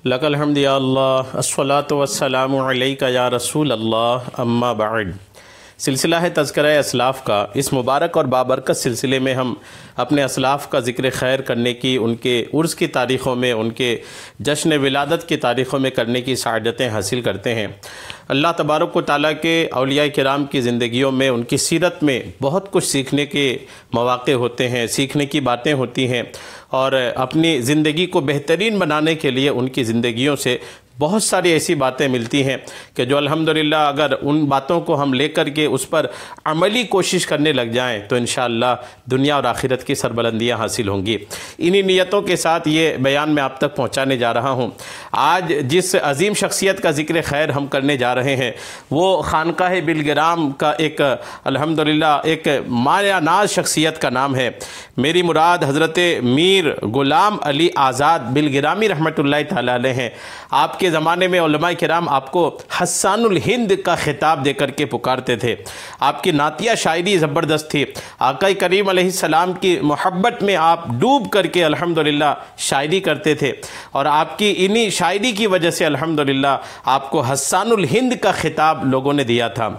لک الحمد یا اللہ الصلاۃ والسلام علیک یا رسول اللہ اما بعد۔ سلسلہ ہے تذکرہ اسلاف کا۔ اس مبارک اور بابرکت سلسلے میں ہم اپنے اسلاف کا ذکر خیر کرنے کی، ان کے عرس کی تاریخوں میں، ان کے جشن ولادت کی تاریخوں میں کرنے کی سعادتیں حاصل کرتے ہیں۔ اللہ تبارک و تعالیٰ کے اولیاء کرام کی زندگیوں میں، ان کی سیرت میں بہت کچھ سیکھنے کے مواقع ہوتے ہیں، سیکھنے کی باتیں ہوتی ہیں، اور اپنی زندگی کو بہترین بنانے کے لیے ان کی زندگیوں سے بہت ساری ایسی باتیں ملتی ہیں کہ جو الحمدللہ اگر ان باتوں کو ہم لے کر کے اس پر عملی کوشش کرنے لگ جائیں تو انشاءاللہ دنیا اور آخرت کی سربلندیاں حاصل ہوں گی۔ انہی نیتوں کے ساتھ یہ بیان میں آپ تک پہنچانے جا رہا ہوں۔ آج جس عظیم شخصیت کا ذکر خیر ہم کرنے جا رہے ہیں وہ خانقاہ بلگرام کا ایک الحمدللہ ایک مایہ ناز شخصیت کا نام ہے۔ میری مراد حضرت میر غلام علی آزاد بلگرامی رحمۃ اللہ تعالی علیہ ہیں۔ آپ کے زمانے میں علماء کرام آپ کو حسان الہند کا خطاب دے کر کے پکارتے تھے۔ آپ کی نعتیہ شاعری زبردست تھی۔ آقا کریم علیہ السلام کی محبت میں آپ ڈوب کر کے الحمدللہ شاعری کرتے تھے، اور آپ کی انہی شاعری کی وجہ سے الحمدللہ آپ کو حسان الہند کا خطاب لوگوں نے دیا تھا۔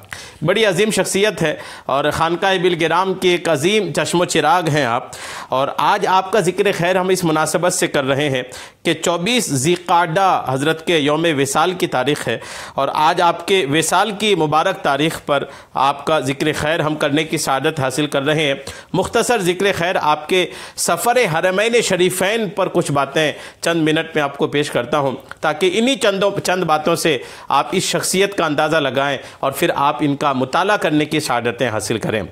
بڑی عظیم شخصیت ہے اور خانقاہ بلگرام کی ایک عظیم چشم و چراغ ہیں آپ، اور آج آپ کا ذکر خیر ہم اس مناسبت سے کر رہے ہیں کہ 24 ذی قعدہ حضرت کے یوم وصال کی تاریخ ہے، اور آج آپ کے وصال کی مبارک تاریخ پر آپ کا ذکر خیر ہم کرنے کی سعادت حاصل کر رہے ہیں۔ مختصر ذکر خیر آپ کے سفر حرمین شریفین پر کچھ باتیں چند منٹ میں آپ کو پیش کرتا ہوں، تاکہ انہی چند باتوں سے آپ اس شخصیت کا اندازہ لگائیں اور پھر آپ ان کا مطالعہ کرنے کی سعادتیں حاصل کریں۔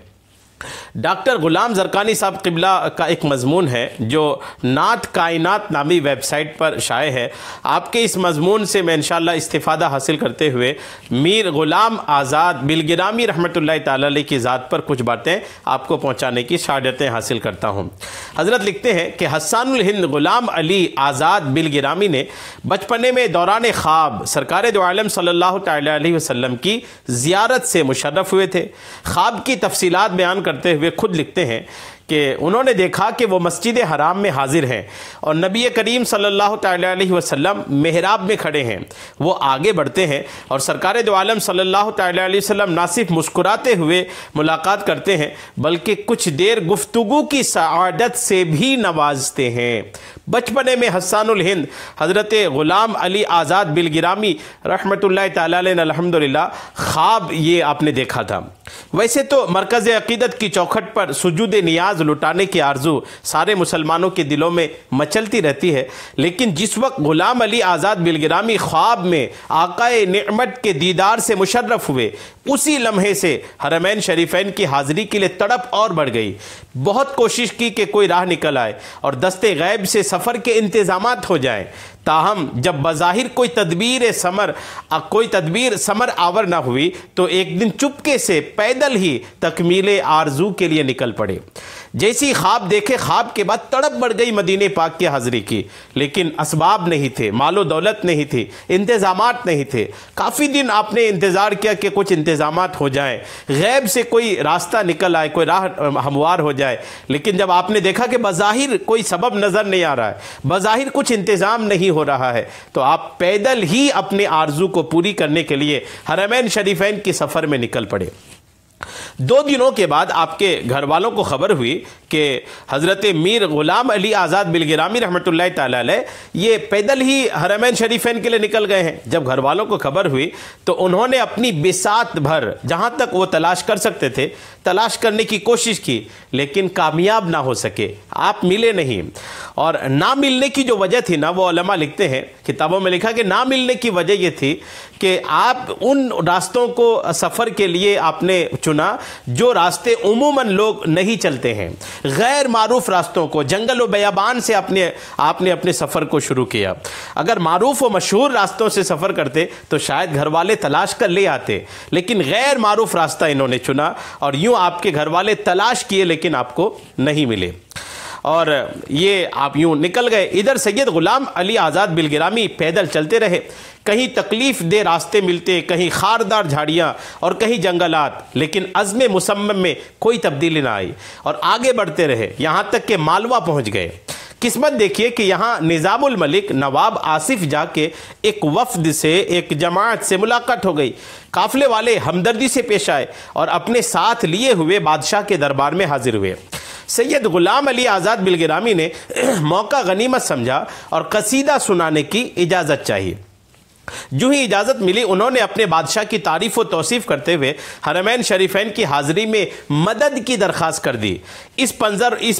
ڈاکٹر غلام زرقانی صاحب قبلہ کا ایک مضمون ہے جو نعت کائنات نامی ویب سائٹ پر شائع ہے۔ آپ کے اس مضمون سے میں انشاءاللہ استفادہ حاصل کرتے ہوئے میر غلام آزاد بلگرامی رحمۃ اللہ تعالی علیہ کی ذات پر کچھ باتیں آپ کو پہنچانے کی سعادتیں حاصل کرتا ہوں۔ حضرت لکھتے ہیں کہ حسان الہند غلام علی آزاد بلگرامی نے بچپنے میں دوران خواب سرکار دو عالم صلی اللہ تعالی علیہ وسلم کی زیارت سے مشرف ہوئے تھے۔ خواب کی تفصیلات بیان کرتے ہوئے خود لکھتے ہیں کہ انہوں نے دیکھا کہ وہ مسجد حرام میں حاضر ہیں اور نبی کریم صلی اللہ تعالی علیہ وسلم محراب میں کھڑے ہیں۔ وہ آگے بڑھتے ہیں اور سرکار دو عالم صلی اللہ تعالی علیہ وسلم نہ صرف مسکراتے ہوئے ملاقات کرتے ہیں بلکہ کچھ دیر گفتگو کی سعادت سے بھی نوازتے ہیں۔ بچپنے میں حسان الہند حضرت غلام علی آزاد بلگرامی رحمۃ اللہ تعالی علیہ الحمدللہ خواب یہ آپ نے دیکھا تھا۔ ویسے تو مرکز عقیدت کی چوکھٹ پر سجود نیاز لٹانے کی آرزو سارے مسلمانوں کے دلوں میں مچلتی رہتی ہے، لیکن جس وقت غلام علی آزاد بلگرامی خواب میں آقا نعمت کے دیدار سے مشرف ہوئے، اسی لمحے سے حرمین شریفین کی حاضری کے لیے تڑپ اور بڑھ گئی۔ بہت کوشش کی کہ کوئی راہ نکل آئے اور دست غیب سے سفر کے انتظامات ہو جائیں، تاہم جب بظاہر کوئی تدبیر ثمر آور نہ ہوئی تو ایک دن چپکے سے پیدل ہی تکمیل آرزو کے لیے نکل پڑے۔ جیسی خواب دیکھے، خواب کے بعد تڑپ بڑھ گئی مدینہ پاک کی حاضری کی، لیکن اسباب نہیں تھے، مال و دولت نہیں تھی، انتظامات نہیں تھے۔ کافی دن آپ نے انتظار کیا کہ کچھ انتظامات ہو جائیں، غیب سے کوئی راستہ نکل آئے، کوئی راہ ہموار ہو جائے، لیکن جب آپ نے دیکھا کہ بظاہر کوئی سبب نظر نہیں آ رہا ہے، بظاہر کچھ انتظام نہیں ہو رہا ہے، تو آپ پیدل ہی اپنے آرزو کو پوری کرنے کے لیے حرمین شریفین کی سفر میں نکل پڑے۔ 2 دنوں کے بعد آپ کے گھر والوں کو خبر ہوئی کہ حضرت میر غلام علی آزاد بلگرامی رحمۃ اللہ تعالی علیہ یہ پیدل ہی حرمین شریفین کے لیے نکل گئے ہیں۔ جب گھر والوں کو خبر ہوئی تو انہوں نے اپنی بساط بھر جہاں تک وہ تلاش کر سکتے تھے تلاش کرنے کی کوشش کی، لیکن کامیاب نہ ہو سکے، آپ ملے نہیں۔ اور نہ ملنے کی جو وجہ تھی نا، وہ علماء لکھتے ہیں، کتابوں میں لکھا کہ نہ ملنے کی وجہ یہ تھی کہ آپ ان راستوں کو سفر کے لیے آپ نے چنا جو راستے عموماً لوگ نہیں چلتے ہیں، غیر معروف راستوں کو، جنگل و بیابان سے آپ نے اپنے سفر کو شروع کیا۔ اگر معروف و مشہور راستوں سے سفر کرتے تو شاید گھر والے تلاش کر لے آتے، لیکن غیر معروف راستہ انہوں نے چنا، اور یوں آپ کے گھر والے تلاش کیے لیکن آپ کو نہیں ملے، اور یہ آپ یوں نکل گئے۔ ادھر سید غلام علی آزاد بلگرامی پیدل چلتے رہے، کہیں تکلیف دہ راستے ملتے، کہیں خاردار جھاڑیاں اور کہیں جنگلات، لیکن عزم مصمم میں کوئی تبدیلی نہ آئی اور آگے بڑھتے رہے، یہاں تک کہ مالوا پہنچ گئے۔ قسمت دیکھیے کہ یہاں نظام الملک نواب آصف جا کے ایک وفد سے، ایک جماعت سے ملاقات ہو گئی۔ قافلے والے ہمدردی سے پیش آئے اور اپنے ساتھ لیے ہوئے بادشاہ کے دربار میں حاضر ہوئے۔ سید غلام علی آزاد بلگرامی نے موقع غنیمت سمجھا اور قصیدہ سنانے کی اجازت چاہی۔ جو ہی اجازت ملی، انہوں نے اپنے بادشاہ کی تعریف و توصیف کرتے ہوئے حرمین شریفین کی حاضری میں مدد کی درخواست کر دی۔ اس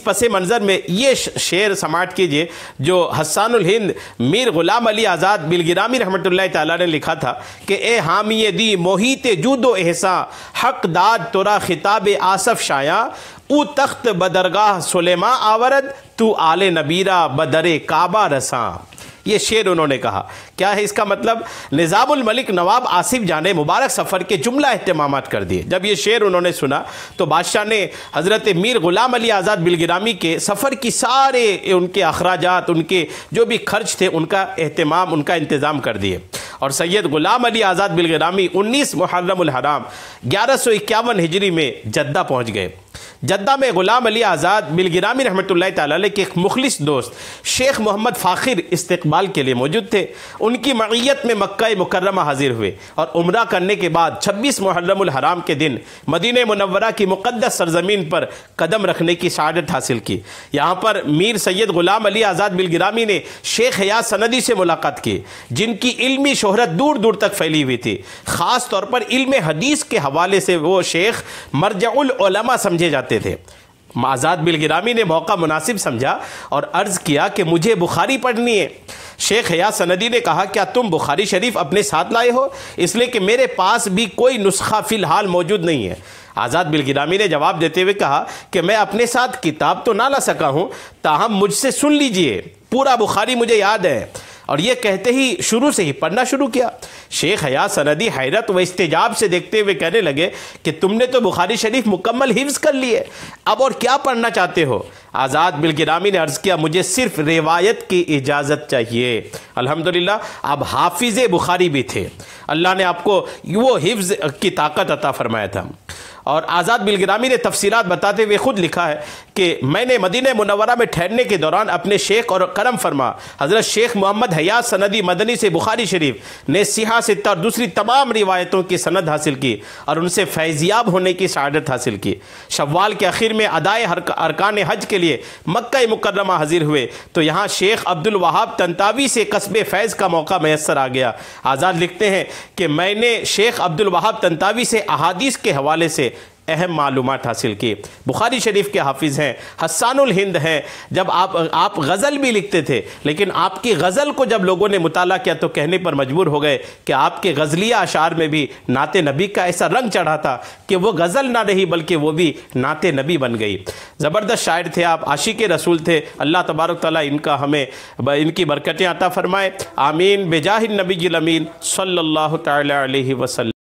پس منظر میں یہ شعر سماعت کیجئے جو حسان الہند میر غلام علی آزاد بلگرامی رحمۃ اللہ تعالیٰ نے لکھا تھا کہ اے حامی دی محیط جود و احساں، حق داد تورا خطاب آصف شایاں، او تخت بدرگاہ سلیماں آورد، تو آل نبیرہ بدر کعبہ رساں۔ یہ شعر انہوں نے کہا۔ کیا ہے اس کا مطلب؟ نظام الملک نواب آصف جا نے مبارک سفر کے جملہ اہتمامات کر دیے۔ جب یہ شعر انہوں نے سنا تو بادشاہ نے حضرت میر غلام علی آزاد بلگرامی کے سفر کی سارے ان کے اخراجات، ان کے جو بھی خرچ تھے، ان کا اہتمام، ان کا انتظام کر دیے۔ اور سید غلام علی آزاد بلگرامی 19 محرم الحرام 1151 ہجری میں جدہ پہنچ گئے۔ جدہ میں غلام علی آزاد بلگرامی رحمۃ اللہ تعالیٰ علیہ کے ایک مخلص دوست شیخ محمد فاخر استقبال کے لیے موجود تھے۔ ان کی معیت میں مکہ مکرمہ حاضر ہوئے اور عمرہ کرنے کے بعد 26 محرم الحرام کے دن مدینہ منورہ کی مقدس سرزمین پر قدم رکھنے کی سعادت حاصل کی۔ یہاں پر میر سید غلام علی آزاد بلگرامی نے شیخ حیات سندی سے ملاقات کی، جن کی علمی شہرت دور دور تک پھیلی ہوئی تھی۔ خاص طور پر علم حدیث کے حوالے سے وہ شیخ مرجع العلماء سمجھے جاتے تھے۔ آزاد بلگرامی نے موقع مناسب سمجھا اور عرض کیا کہ مجھے بخاری پڑھنی ہے۔ شیخ حیات سندی نے کہا کیا تم بخاری شریف اپنے ساتھ لائے ہو؟ اس لیے کہ میرے پاس بھی کوئی نسخہ فی الحال موجود نہیں ہے۔ آزاد بلگرامی نے جواب دیتے ہوئے کہا کہ میں اپنے ساتھ کتاب تو نہ لا سکا ہوں، تاہم مجھ سے سن لیجئے، پورا بخاری مجھے یاد ہے۔ اور یہ کہتے ہی شروع سے ہی پڑھنا شروع کیا۔ شیخ حیات سندی حیرت و استعجاب سے دیکھتے ہوئے کہنے لگے کہ تم نے تو بخاری شریف مکمل حفظ کر لیے، اب اور کیا پڑھنا چاہتے ہو؟ آزاد بلگرامی نے عرض کیا مجھے صرف روایت کی اجازت چاہیے۔ الحمدللہ آپ حافظ بخاری بھی تھے، اللہ نے آپ کو وہ حفظ کی طاقت عطا فرمایا تھا۔ اور آزاد بلگرامی نے تفصیلات بتاتے ہوئے خود لکھا ہے کہ میں نے مدینہ منورہ میں ٹھہرنے کے دوران اپنے شیخ اور کرم فرما حضرت شیخ محمد حیات سندی مدنی سے بخاری شریف نے صحیح ستہ اور دوسری تمام روایتوں کی سند حاصل کی اور ان سے فیضیاب ہونے کی سعادت حاصل کی۔ شوال کے آخر میں ادائے ارکان حج کے لیے مکہ مکرمہ حاضر ہوئے تو یہاں شیخ عبد الوہاب طنطاوی سے قصب فیض کا موقع میسر آ گیا۔ آزاد لکھتے ہیں کہ میں نے شیخ عبد الوہاب طنطاوی سے احادیث کے حوالے سے اہم معلومات حاصل کی۔ بخاری شریف کے حافظ ہیں، حسان الہند ہیں۔ جب آپ غزل بھی لکھتے تھے، لیکن آپ کی غزل کو جب لوگوں نے مطالعہ کیا تو کہنے پر مجبور ہو گئے کہ آپ کے غزلیہ اشعار میں بھی نعت نبی کا ایسا رنگ چڑھا تھا کہ وہ غزل نہ رہی بلکہ وہ بھی نعت نبی بن گئی۔ زبردست شاعر تھے آپ، عاشق رسول تھے۔ اللہ تبارک تعالیٰ ان کی برکتیں عطا فرمائے، آمین بجاہ النبی الامین صلی اللہ تعالی علیہ وسلم۔